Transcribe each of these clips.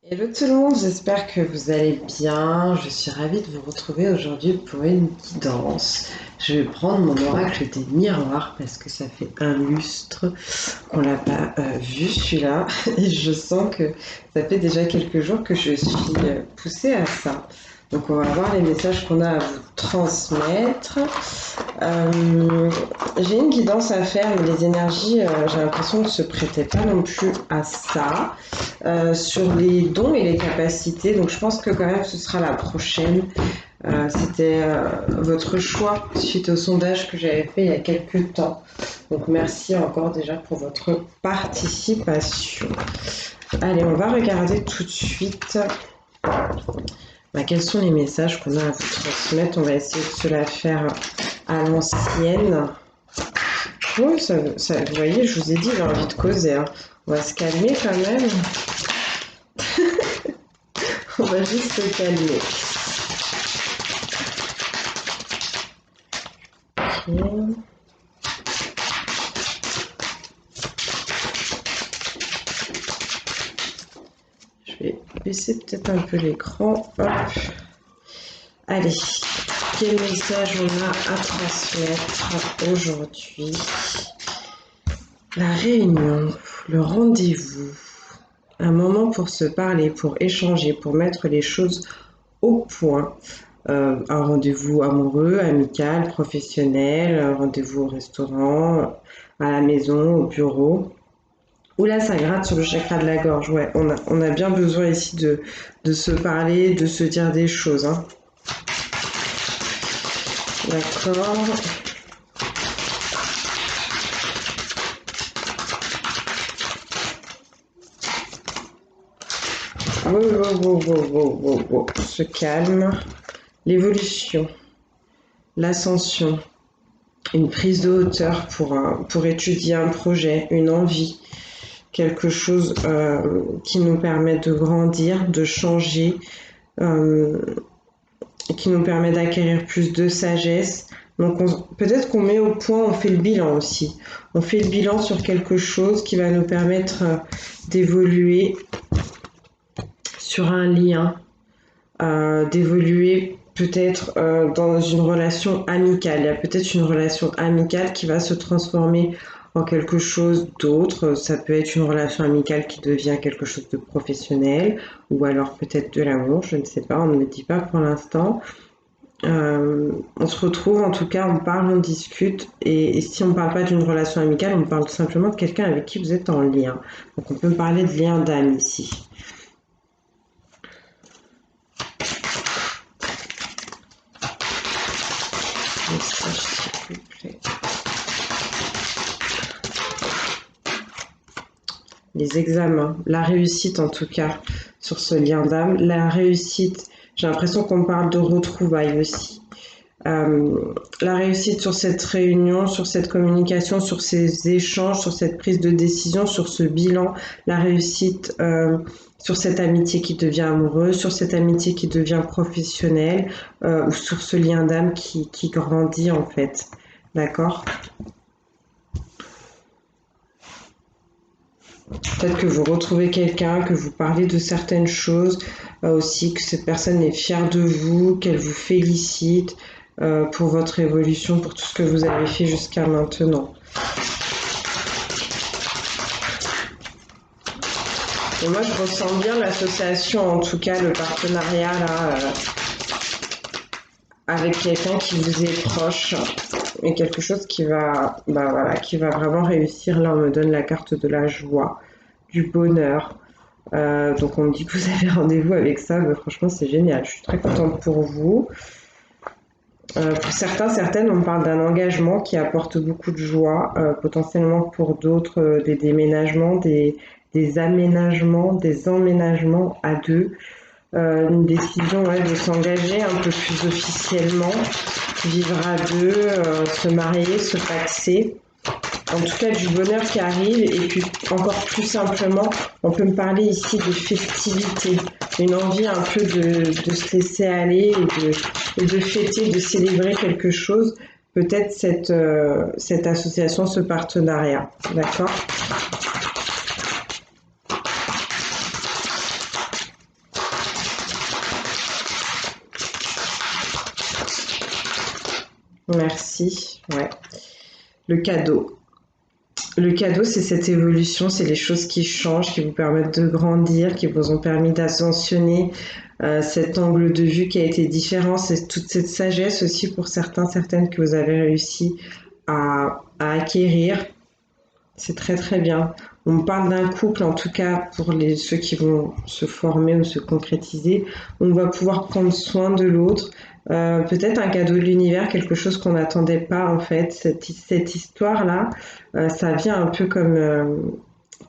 Hello tout le monde, j'espère que vous allez bien. Je suis ravie de vous retrouver aujourd'hui pour une guidance. Je vais prendre mon oracle des miroirs parce que ça fait un lustre qu'on l'a pas vu celui-là et je sens que ça fait déjà quelques jours que je suis poussée à ça. Donc on va voir les messages qu'on a à vous transmettre. J'ai une guidance à faire, mais les énergies, j'ai l'impression ne se prêtaient pas non plus à ça. Sur les dons et les capacités. Donc je pense que quand même ce sera la prochaine. C'était votre choix suite au sondage que j'avais fait il y a quelques temps. Donc merci encore déjà pour votre participation. Allez, on va regarder tout de suite quels sont les messages qu'on a à vous transmettre. On va essayer de se la faire à l'ancienne. Oui, vous voyez, je vous ai dit, j'ai envie de causer. Hein. On va se calmer quand même. On va juste se calmer. Ok. Je vais baisser peut-être un peu l'écran. Hop. Allez, quel message on a à transmettre aujourd'hui? La réunion, le rendez-vous, un moment pour se parler, pour échanger, pour mettre les choses au point. Un rendez-vous amoureux, amical, professionnel, un rendez-vous au restaurant, à la maison, au bureau. Oula, ça gratte sur le chakra de la gorge. Ouais, on a bien besoin ici de se parler, de se dire des choses. Hein. D'accord. Wow. On se calme. L'évolution, l'ascension, une prise de hauteur pour étudier un projet, une envie, quelque chose qui nous permet de grandir, de changer, qui nous permet d'acquérir plus de sagesse. Donc peut-être qu'on met au point, on fait le bilan aussi. On fait le bilan sur quelque chose qui va nous permettre d'évoluer sur un lien, d'évoluer peut-être dans une relation amicale. Il y a peut-être une relation amicale qui va se transformer en quelque chose d'autre. Ça peut être une relation amicale qui devient quelque chose de professionnel ou alors peut-être de l'amour, je ne sais pas, on ne me dit pas pour l'instant. On se retrouve, en tout cas, on parle, on discute, et si on ne parle pas d'une relation amicale, on parle tout simplement de quelqu'un avec qui vous êtes en lien. Donc on peut parler de lien d'âme ici. Message, s'il vous plaît. Les examens, la réussite en tout cas sur ce lien d'âme, la réussite, j'ai l'impression qu'on parle de retrouvailles aussi. La réussite sur cette réunion, sur cette communication, sur ces échanges, sur cette prise de décision, sur ce bilan, la réussite sur cette amitié qui devient amoureuse, sur cette amitié qui devient professionnelle, ou sur ce lien d'âme qui grandit en fait. D'accord? Peut-être que vous retrouvez quelqu'un, que vous parlez de certaines choses, aussi que cette personne est fière de vous, qu'elle vous félicite pour votre évolution, pour tout ce que vous avez fait jusqu'à maintenant. Et moi, je ressens bien l'association, en tout cas le partenariat là, avec quelqu'un qui vous est proche et quelque chose qui va, qui va vraiment réussir. Là, on me donne la carte de la joie, du bonheur. Donc on me dit que vous avez rendez-vous avec ça, mais franchement c'est génial, je suis très contente pour vous. Pour certains, certaines, on me parle d'un engagement qui apporte beaucoup de joie, potentiellement pour d'autres des déménagements, des aménagements, des emménagements à deux, une décision de s'engager un peu plus officiellement, vivre à deux, se marier, se paxer. En tout cas, du bonheur qui arrive, et puis encore plus simplement, on peut me parler ici de festivités, une envie un peu de se laisser aller et de fêter, de célébrer quelque chose, peut-être cette association, ce partenariat, d'accord? Merci. Ouais. Le cadeau. Le cadeau, c'est cette évolution, c'est les choses qui changent, qui vous permettent de grandir, qui vous ont permis d'ascensionner cet angle de vue qui a été différent. C'est toute cette sagesse aussi pour certains, certaines que vous avez réussi à acquérir. C'est très très bien. On parle d'un couple, en tout cas pour ceux qui vont se former ou se concrétiser. On va pouvoir prendre soin de l'autre. Peut-être un cadeau de l'univers, quelque chose qu'on n'attendait pas en fait. Cette histoire-là, ça vient un peu comme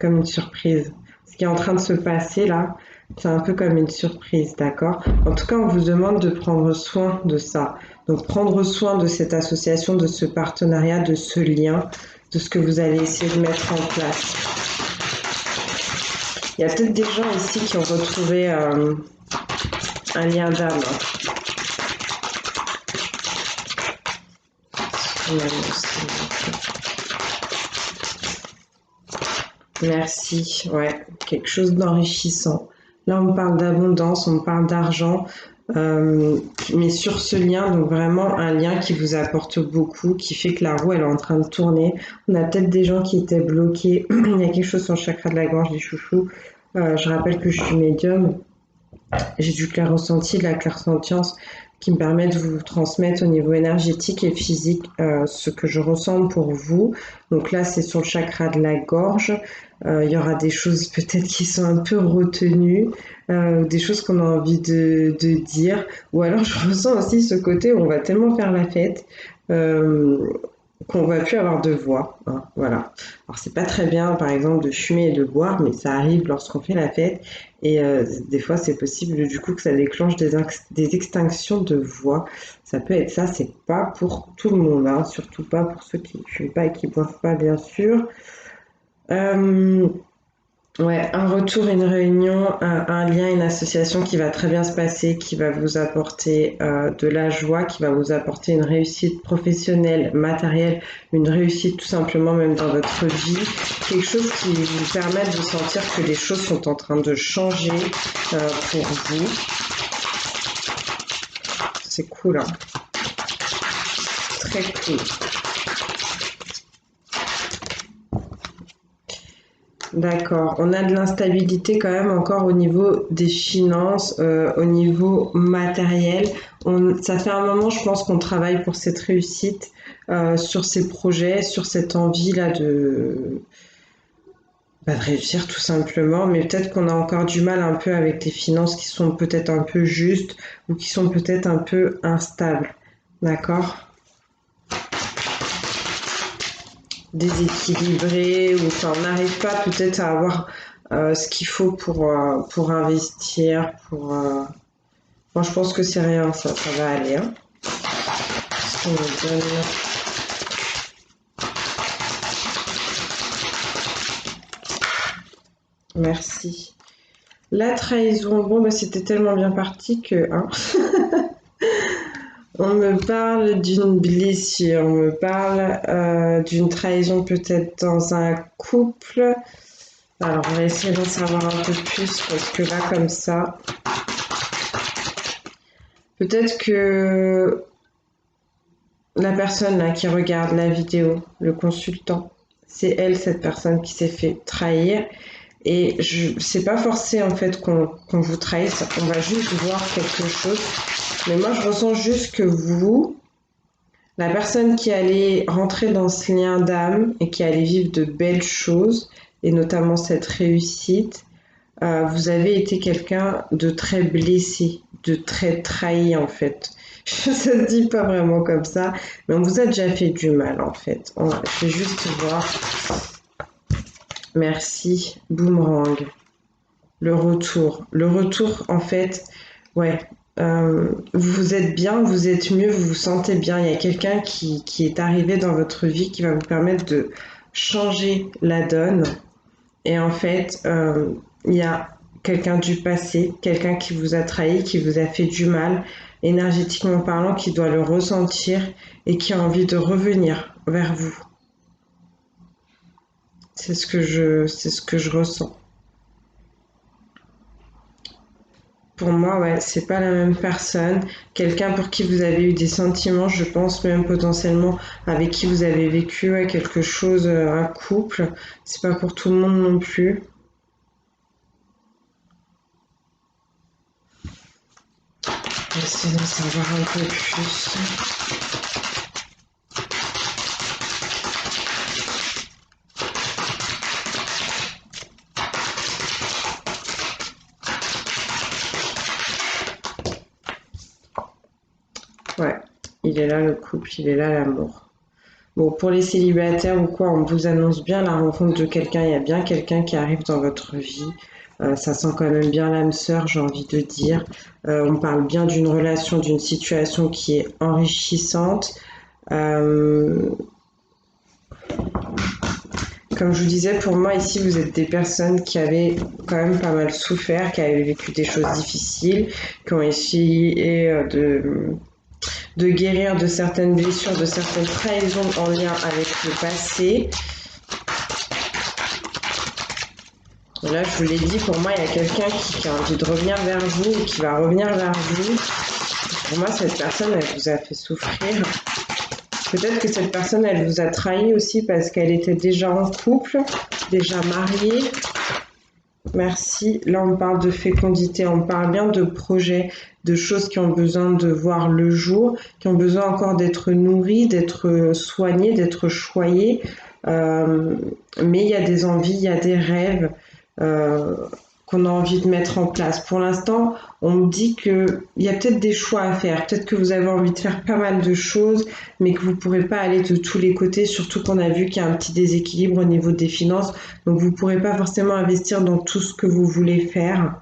une surprise. Ce qui est en train de se passer là, c'est un peu comme une surprise, d'accord? En tout cas, on vous demande de prendre soin de ça. Donc prendre soin de cette association, de ce partenariat, de ce lien, de ce que vous allez essayer de mettre en place. Il y a peut-être des gens ici qui ont retrouvé un lien d'âme. Merci, ouais, quelque chose d'enrichissant. Là, on parle d'abondance, on parle d'argent, mais sur ce lien, donc vraiment un lien qui vous apporte beaucoup, qui fait que la roue, elle est en train de tourner. On a peut-être des gens qui étaient bloqués. Il y a quelque chose sur le chakra de la gorge, les chouchous. Je rappelle que je suis médium. J'ai du clair ressenti, de la clairsentience qui me permet de vous transmettre au niveau énergétique et physique ce que je ressens pour vous. Donc là, c'est sur le chakra de la gorge. Il y aura des choses peut-être qui sont un peu retenues, des choses qu'on a envie de dire. Ou alors, je ressens aussi ce côté où on va tellement faire la fête euh, qu'on va plus avoir de voix. Hein, voilà. Alors, c'est pas très bien, par exemple, de fumer et de boire, mais ça arrive lorsqu'on fait la fête. Et des fois, c'est possible du coup que ça déclenche des extinctions de voix. Ça peut être ça, c'est pas pour tout le monde, hein, surtout pas pour ceux qui ne fument pas et qui boivent pas, bien sûr. Euh, ouais, un retour, une réunion, un lien, une association qui va très bien se passer, qui va vous apporter de la joie, qui va vous apporter une réussite professionnelle, matérielle, une réussite tout simplement même dans votre vie, quelque chose qui vous permette de sentir que les choses sont en train de changer pour vous. C'est cool, hein. Très cool. D'accord. On a de l'instabilité quand même encore au niveau des finances, au niveau matériel. Ça fait un moment, je pense, qu'on travaille pour cette réussite, sur ces projets, sur cette envie-là de réussir tout simplement. Mais peut-être qu'on a encore du mal un peu avec les finances qui sont peut-être un peu justes ou qui sont peut-être un peu instables. D'accord? Déséquilibré ou enfin, on n'arrive pas peut-être à avoir ce qu'il faut pour investir, pour... Moi, je pense que c'est rien, ça va aller. Hein. Qu'est-ce qu'on me donne? Merci. La trahison, bon, bah, c'était tellement bien parti que... Hein, on me parle d'une blessure, on me parle d'une trahison peut-être dans un couple. Alors, on va essayer d'en savoir un peu plus parce que là, comme ça, peut-être que la personne là qui regarde la vidéo, le consultant, c'est elle, cette personne qui s'est fait trahir. Et c'est pas forcé en fait qu'on vous trahisse, on va juste voir quelque chose. Mais moi je ressens juste que vous, la personne qui allait rentrer dans ce lien d'âme et qui allait vivre de belles choses, et notamment cette réussite, vous avez été quelqu'un de très blessé, de très trahi en fait. Ça se dit pas vraiment comme ça, mais on vous a déjà fait du mal en fait. Je vais juste voir. Merci, boomerang. Le retour. Le retour, en fait, ouais. Vous êtes bien, vous êtes mieux, vous vous sentez bien. Il y a quelqu'un qui est arrivé dans votre vie qui va vous permettre de changer la donne. Et en fait, il y a quelqu'un du passé, quelqu'un qui vous a trahi, qui vous a fait du mal, énergétiquement parlant, qui doit le ressentir et qui a envie de revenir vers vous. C'est ce que je ressens. Pour moi, ouais, c'est pas la même personne. Quelqu'un pour qui vous avez eu des sentiments, je pense même potentiellement avec qui vous avez vécu ouais, quelque chose, un couple. C'est pas pour tout le monde non plus. J'essaie d'en savoir un peu plus. Ouais, il est là le couple, il est là l'amour. Bon, pour les célibataires ou quoi, on vous annonce bien la rencontre de quelqu'un. Il y a bien quelqu'un qui arrive dans votre vie. Ça sent quand même bien l'âme sœur, j'ai envie de dire. On parle bien d'une relation, d'une situation qui est enrichissante. Euh, Comme je vous disais, pour moi, ici, vous êtes des personnes qui avaient quand même pas mal souffert, qui avaient vécu des choses difficiles, qui ont essayé de guérir de certaines blessures, de certaines trahisons en lien avec le passé. Et là, je vous l'ai dit, pour moi, il y a quelqu'un qui a envie de revenir vers vous et qui va revenir vers vous. Pour moi, cette personne, elle vous a fait souffrir. Peut-être que cette personne, elle vous a trahi aussi parce qu'elle était déjà en couple, déjà mariée. Merci. Là, on parle de fécondité, on parle bien de projets, de choses qui ont besoin de voir le jour, qui ont besoin encore d'être nourries, d'être soignées, d'être choyées. Euh, mais il y a des envies, il y a des rêves euh, qu'on a envie de mettre en place. Pour l'instant, on me dit qu'il y a peut-être des choix à faire. Peut-être que vous avez envie de faire pas mal de choses, mais que vous ne pourrez pas aller de tous les côtés, surtout qu'on a vu qu'il y a un petit déséquilibre au niveau des finances. Donc vous ne pourrez pas forcément investir dans tout ce que vous voulez faire.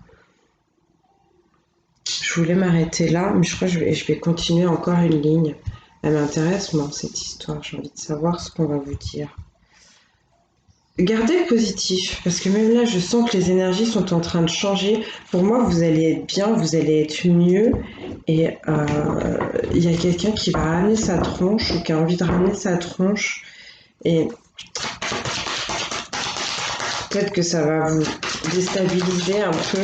Je voulais m'arrêter là, mais je crois que je vais continuer encore une ligne. Elle m'intéresse, moi, cette histoire. J'ai envie de savoir ce qu'on va vous dire. Gardez le positif, parce que même là, je sens que les énergies sont en train de changer. Pour moi, vous allez être bien, vous allez être mieux. Et il y a quelqu'un qui va ramener sa tronche ou qui a envie de ramener sa tronche. Et peut-être que ça va vous déstabiliser un peu.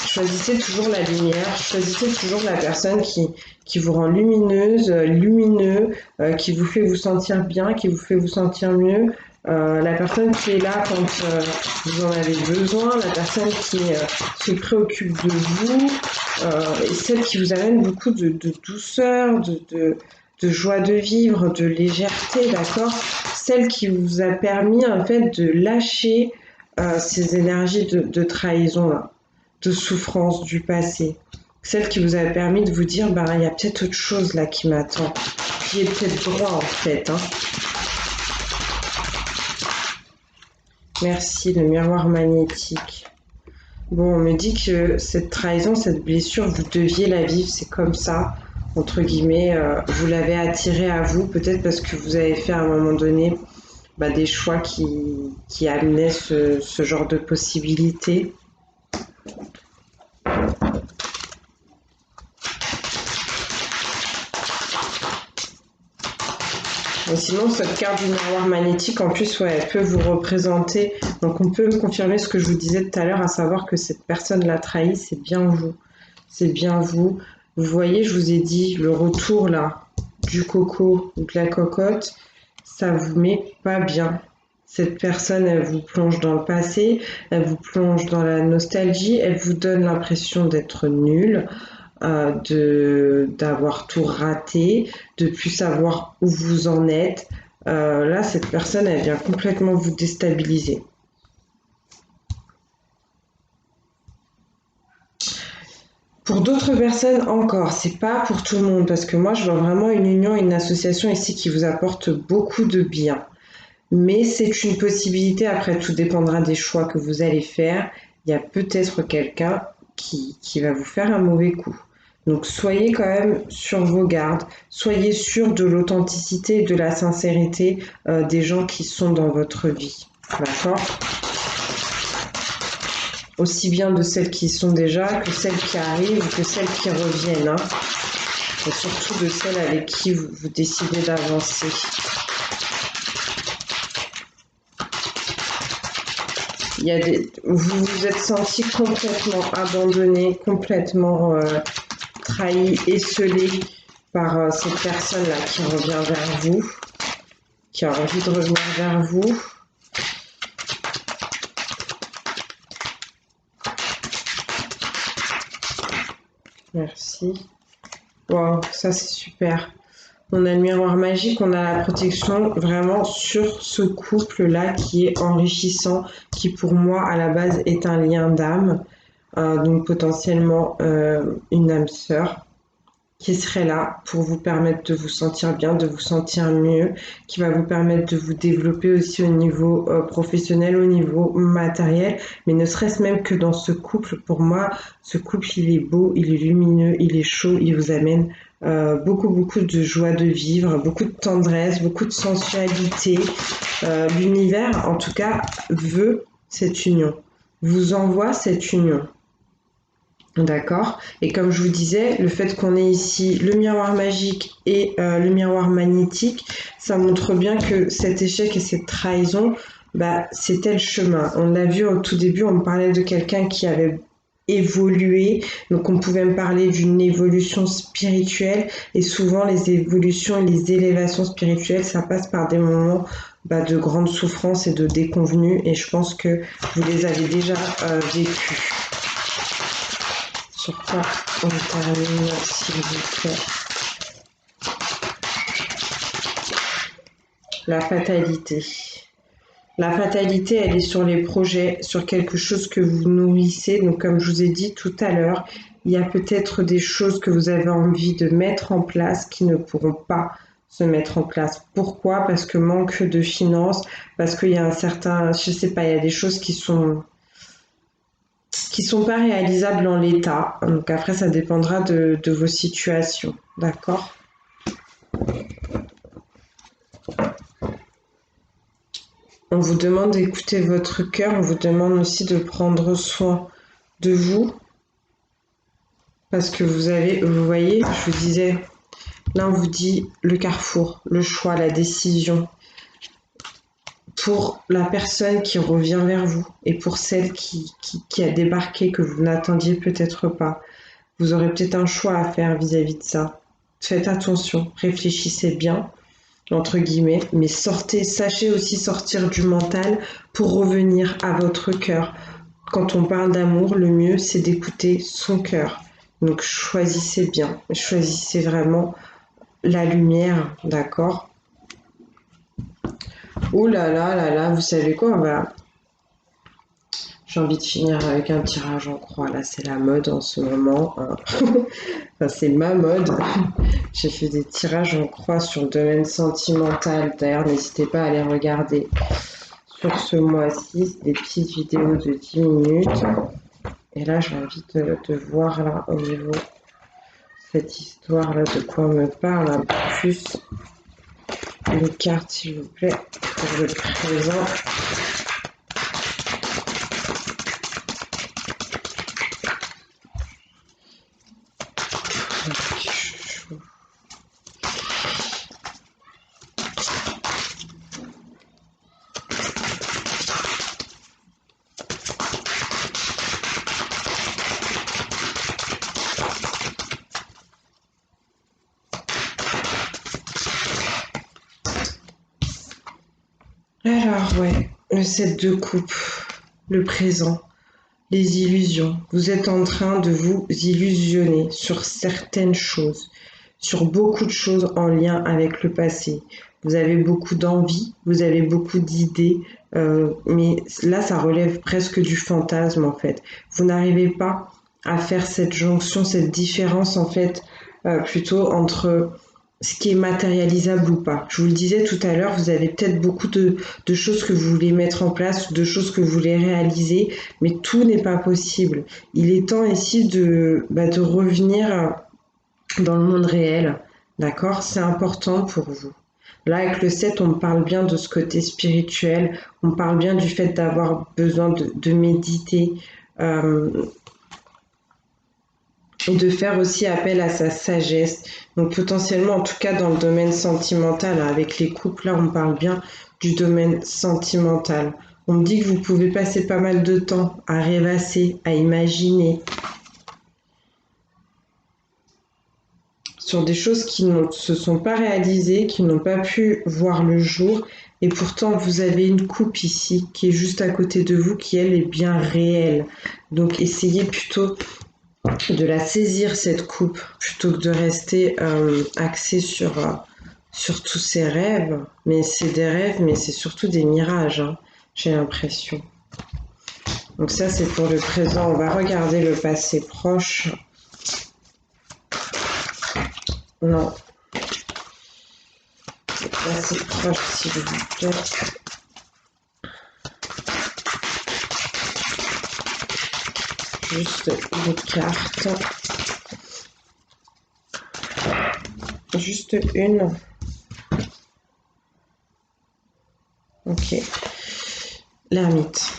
Choisissez toujours la lumière, choisissez toujours la personne qui vous rend lumineuse, lumineux, qui vous fait vous sentir bien, qui vous fait vous sentir mieux. La personne qui est là quand vous en avez besoin, la personne qui se préoccupe de vous, et celle qui vous amène beaucoup de douceur, de joie de vivre, de légèreté, d'accord? Celle qui vous a permis en fait de lâcher ces énergies de trahison là, de souffrance du passé. Celle qui vous a permis de vous dire, ben, il y a peut-être autre chose là qui m'attend. J'y ai peut-être droit en fait. Hein. Merci, le miroir magnétique. Bon, on me dit que cette trahison, cette blessure, vous deviez la vivre, c'est comme ça, entre guillemets, vous l'avez attirée à vous, peut-être parce que vous avez fait à un moment donné bah, des choix qui amenaient ce genre de possibilités. Et sinon, cette carte du miroir magnétique, en plus, ouais, elle peut vous représenter. Donc, on peut confirmer ce que je vous disais tout à l'heure, à savoir que cette personne l'a trahi, c'est bien vous. C'est bien vous. Vous voyez, je vous ai dit, le retour là, du coco ou de la cocotte, ça vous met pas bien. Cette personne, elle vous plonge dans le passé, elle vous plonge dans la nostalgie, elle vous donne l'impression d'être nul, d'avoir tout raté, de plus savoir où vous en êtes. Là, cette personne, elle vient complètement vous déstabiliser. Pour d'autres personnes encore, c'est pas pour tout le monde parce que moi, je vois vraiment une union, une association ici qui vous apporte beaucoup de bien. Mais c'est une possibilité, après tout dépendra des choix que vous allez faire. Il y a peut-être quelqu'un qui va vous faire un mauvais coup. Donc soyez quand même sur vos gardes, soyez sûr de l'authenticité et de la sincérité des gens qui sont dans votre vie. D'accord? Aussi bien de celles qui y sont déjà que celles qui arrivent, que celles qui reviennent. Hein. Et surtout de celles avec qui vous décidez d'avancer. vous vous êtes senti complètement abandonné, complètement trahi, esseulé par cette personne-là qui revient vers vous, qui a envie de revenir vers vous. Merci. Wow, ça c'est super. On a le miroir magique, on a la protection vraiment sur ce couple-là qui est enrichissant, qui pour moi à la base est un lien d'âme, donc potentiellement une âme sœur qui serait là pour vous permettre de vous sentir bien, de vous sentir mieux, qui va vous permettre de vous développer aussi au niveau professionnel, au niveau matériel, mais ne serait-ce même que dans ce couple, pour moi, ce couple, il est beau, il est lumineux, il est chaud, il vous amène beaucoup de joie de vivre, beaucoup de tendresse, beaucoup de sensualité. L'univers, en tout cas, veut cette union, vous envoie cette union. D'accord. Et comme je vous disais, le fait qu'on ait ici le miroir magique et le miroir magnétique, ça montre bien que cet échec et cette trahison, c'était le chemin. On l'a vu au tout début, on parlait de quelqu'un qui avait évolué, donc on pouvait me parler d'une évolution spirituelle, et souvent les évolutions et les élévations spirituelles, ça passe par des moments de grande souffrance et de déconvenue, et je pense que vous les avez déjà vécus. Sur quoi on termine, s'il vous plaît? La fatalité. La fatalité, elle est sur les projets, sur quelque chose que vous nourrissez. Donc, comme je vous ai dit tout à l'heure, il y a peut-être des choses que vous avez envie de mettre en place qui ne pourront pas se mettre en place. Pourquoi? Parce que manque de finances, parce qu'il y a un certain, je sais pas, il y a des choses qui sont pas réalisables en l'état. Donc après, ça dépendra de vos situations. D'accord? On vous demande d'écouter votre cœur. On vous demande aussi de prendre soin de vous. Parce que vous voyez, je vous disais, là on vous dit le carrefour, le choix, la décision. Pour la personne qui revient vers vous et pour celle qui a débarqué que vous n'attendiez peut-être pas, vous aurez peut-être un choix à faire vis-à-vis de ça. Faites attention, réfléchissez bien, entre guillemets, mais sachez aussi sortir du mental pour revenir à votre cœur. Quand on parle d'amour, le mieux c'est d'écouter son cœur. Donc choisissez bien, choisissez vraiment la lumière, d'accord? Oh là là, vous savez quoi? J'ai envie de finir avec un tirage en croix. Là, c'est la mode en ce moment. Hein. Enfin, c'est ma mode. J'ai fait des tirages en croix sur le domaine sentimental. D'ailleurs, n'hésitez pas à les regarder sur ce mois-ci. Des petites vidéos de 10 minutes. Et là, j'ai envie de voir là au niveau cette histoire-là, de quoi on me parle un peu plus. Les cartes, s'il vous plaît, pour le présent. Alors, ouais, le 7 de coupe, le présent, les illusions. Vous êtes en train de vous illusionner sur certaines choses, sur beaucoup de choses en lien avec le passé. Vous avez beaucoup d'envie, vous avez beaucoup d'idées, mais là, ça relève presque du fantasme, en fait. Vous n'arrivez pas à faire cette jonction, cette différence, en fait, plutôt entre ce qui est matérialisable ou pas. Je vous le disais tout à l'heure, vous avez peut-être beaucoup de choses que vous voulez mettre en place, de choses que vous voulez réaliser, mais tout n'est pas possible. Il est temps ici de revenir dans le monde réel, d'accord? C'est important pour vous. Là, avec le 7, on me parle bien de ce côté spirituel, on parle bien du fait d'avoir besoin de méditer, et de faire aussi appel à sa sagesse. Donc potentiellement, en tout cas dans le domaine sentimental, avec les couples, là on parle bien du domaine sentimental. On me dit que vous pouvez passer pas mal de temps à rêvasser, à imaginer sur des choses qui ne se sont pas réalisées, qui n'ont pas pu voir le jour. Et pourtant, vous avez une coupe ici qui est juste à côté de vous, qui elle est bien réelle. Donc essayez plutôt de la saisir, cette coupe, plutôt que de rester axé sur tous ces rêves. Mais c'est des rêves, mais c'est surtout des mirages, hein, j'ai l'impression. Donc ça, c'est pour le présent. On va regarder le passé proche. Non. Le passé proche, s'il vous plaît. Juste une carte. Juste une. Ok. L'ermite.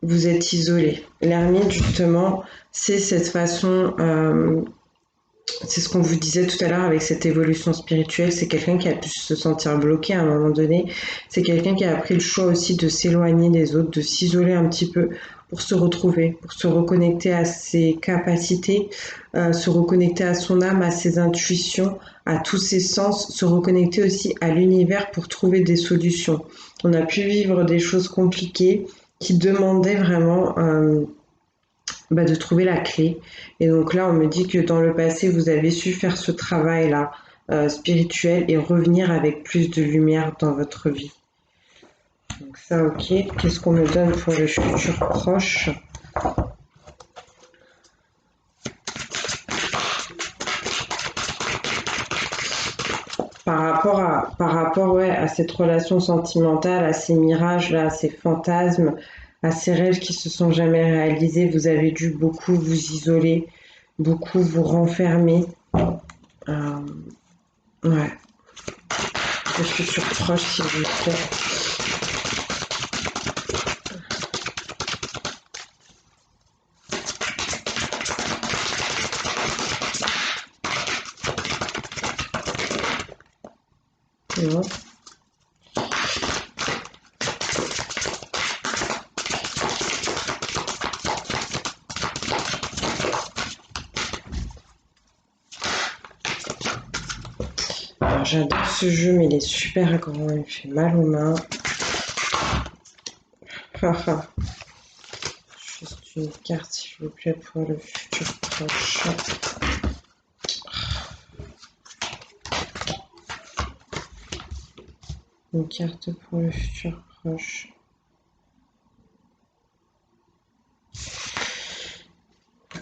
Vous êtes isolé. L'ermite, justement, c'est cette façon... c'est ce qu'on vous disait tout à l'heure avec cette évolution spirituelle. C'est quelqu'un qui a pu se sentir bloqué à un moment donné. C'est quelqu'un qui a pris le choix aussi de s'éloigner des autres, de s'isoler un petit peu pour se retrouver, pour se reconnecter à ses capacités, se reconnecter à son âme, à ses intuitions, à tous ses sens, se reconnecter aussi à l'univers pour trouver des solutions. On a pu vivre des choses compliquées qui demandaient vraiment de trouver la clé. Et donc là, on me dit que dans le passé, vous avez su faire ce travail-là spirituel et revenir avec plus de lumière dans votre vie. Donc ça, ok. Qu'est-ce qu'on me donne pour le futur proche? Par rapport ouais, à cette relation sentimentale, à ces mirages-là, à ces fantasmes, à ces rêves qui se sont jamais réalisés, vous avez dû beaucoup vous isoler, beaucoup vous renfermer. Ouais. Le futur proche, s'il vous plaît. Non. Alors, j'adore ce jeu, mais il est super grand, il me fait mal aux mains. Juste une carte, s'il vous plaît, pour le futur proche. Une carte pour le futur proche.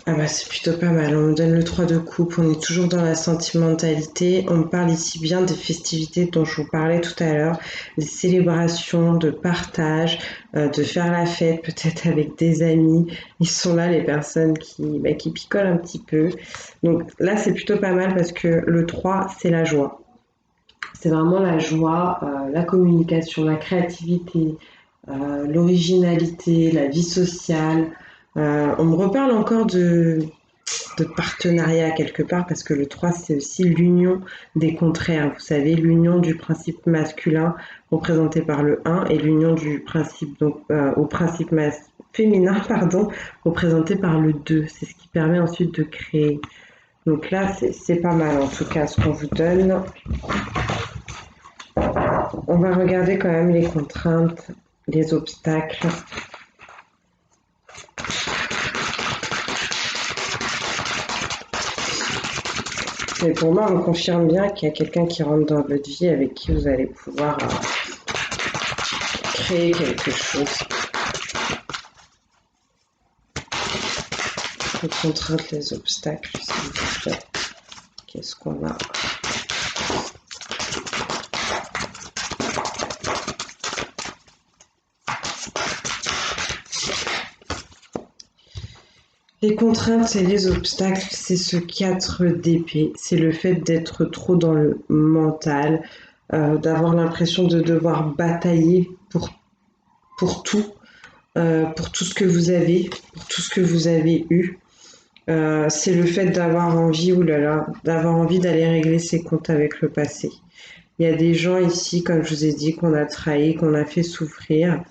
Ah bah c'est plutôt pas mal, on me donne le 3 de coupe, on est toujours dans la sentimentalité, on me parle ici bien des festivités dont je vous parlais tout à l'heure, des célébrations, de partage, de faire la fête peut-être avec des amis, ils sont là les personnes qui picolent un petit peu. Donc là c'est plutôt pas mal parce que le 3 c'est la joie. C'est vraiment la joie, la communication, la créativité, l'originalité, la vie sociale. On me reparle encore de partenariat quelque part parce que le 3 c'est aussi l'union des contraires. Vous savez, l'union du principe masculin représenté par le 1 et l'union du principe donc au principe féminin pardon représenté par le 2. C'est ce qui permet ensuite de créer. Donc là c'est pas mal en tout cas ce qu'on vous donne. On va regarder quand même les contraintes, les obstacles. Et pour moi, on confirme bien qu'il y a quelqu'un qui rentre dans votre vie avec qui vous allez pouvoir créer quelque chose. Les contraintes, les obstacles, s'il vous plaît. Qu'est-ce qu'on a? Les contraintes et les obstacles, c'est ce 4 d'épée. C'est le fait d'être trop dans le mental, d'avoir l'impression de devoir batailler pour tout, pour tout ce que vous avez, pour tout ce que vous avez eu. C'est le fait d'avoir envie, oulala, d'avoir envie d'aller régler ses comptes avec le passé. Il y a des gens ici, comme je vous ai dit, qu'on a trahi, qu'on a fait souffrir.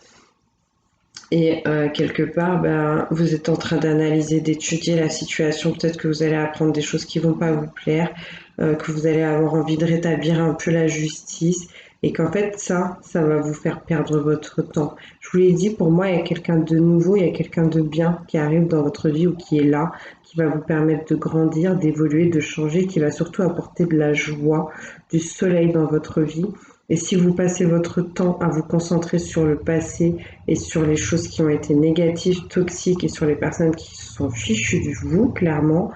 Et quelque part, ben, vous êtes en train d'analyser, d'étudier la situation. Peut-être que vous allez apprendre des choses qui vont pas vous plaire, que vous allez avoir envie de rétablir un peu la justice. Et qu'en fait, ça va vous faire perdre votre temps. Je vous l'ai dit, pour moi, il y a quelqu'un de nouveau, il y a quelqu'un de bien qui arrive dans votre vie ou qui est là, qui va vous permettre de grandir, d'évoluer, de changer, qui va surtout apporter de la joie, du soleil dans votre vie. Et si vous passez votre temps à vous concentrer sur le passé et sur les choses qui ont été négatives, toxiques et sur les personnes qui se sont fichues de vous, clairement,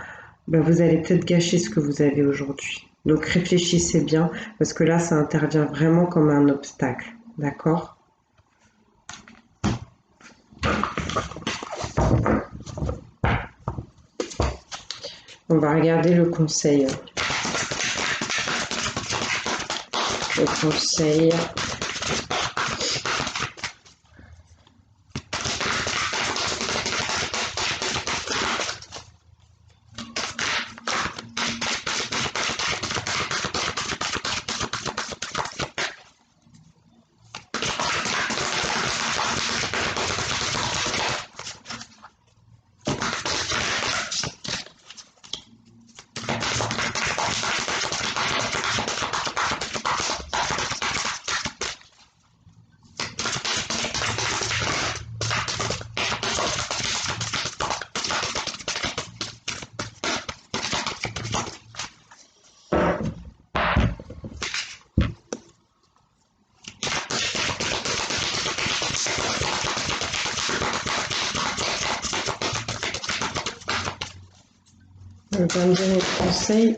ben vous allez peut-être gâcher ce que vous avez aujourd'hui. Donc réfléchissez bien parce que là, ça intervient vraiment comme un obstacle. D'accord? On va regarder le conseil. Le conseil. On va me donner le conseil.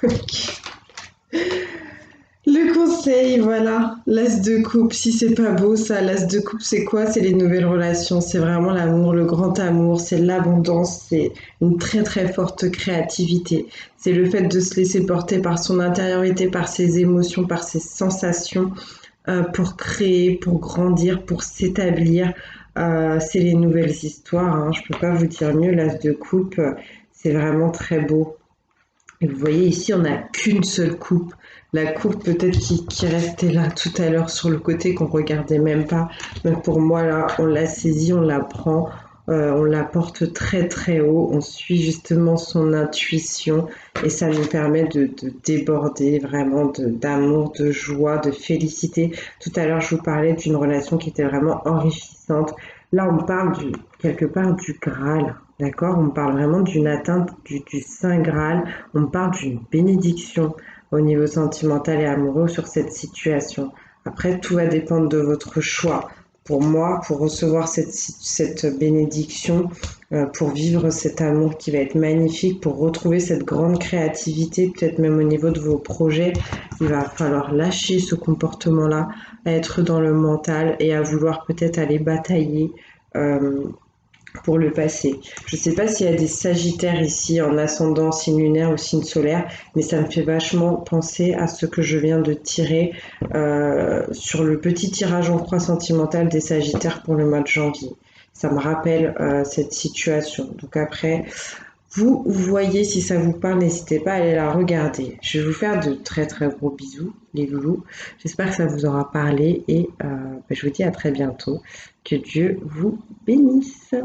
Ok. Le conseil, voilà, l'as de coupe. Si c'est pas beau, ça, l'as de coupe, c'est quoi? C'est les nouvelles relations, c'est vraiment l'amour, le grand amour, c'est l'abondance, c'est une très très forte créativité. C'est le fait de se laisser porter par son intériorité, par ses émotions, par ses sensations, pour créer, pour grandir, pour s'établir. C'est les nouvelles histoires, hein. Je peux pas vous dire mieux, l'as de coupe, c'est vraiment très beau. Et vous voyez ici, on n'a qu'une seule coupe. La coupe peut-être qui restait là tout à l'heure sur le côté qu'on regardait même pas. Mais pour moi là, on la saisit, on la prend, on la porte très très haut. On suit justement son intuition et ça nous permet de déborder vraiment d'amour, de joie, de félicité. Tout à l'heure, je vous parlais d'une relation qui était vraiment enrichissante. Là, on parle quelque part du Graal. D'accord? On parle vraiment d'une atteinte du Saint Graal, on parle d'une bénédiction au niveau sentimental et amoureux sur cette situation. Après, tout va dépendre de votre choix. Pour moi, pour recevoir cette bénédiction, pour vivre cet amour qui va être magnifique, pour retrouver cette grande créativité, peut-être même au niveau de vos projets, il va falloir lâcher ce comportement-là, à être dans le mental et à vouloir peut-être aller batailler. euh, pour le passé. Je ne sais pas s'il y a des sagittaires ici en ascendant signe lunaire ou signe solaire, mais ça me fait vachement penser à ce que je viens de tirer sur le petit tirage en croix sentimental des sagittaires pour le mois de janvier. Ça me rappelle cette situation. Donc après, vous voyez si ça vous parle, n'hésitez pas à aller la regarder. Je vais vous faire de très très gros bisous, les loulous. J'espère que ça vous aura parlé et je vous dis à très bientôt. Que Dieu vous bénisse.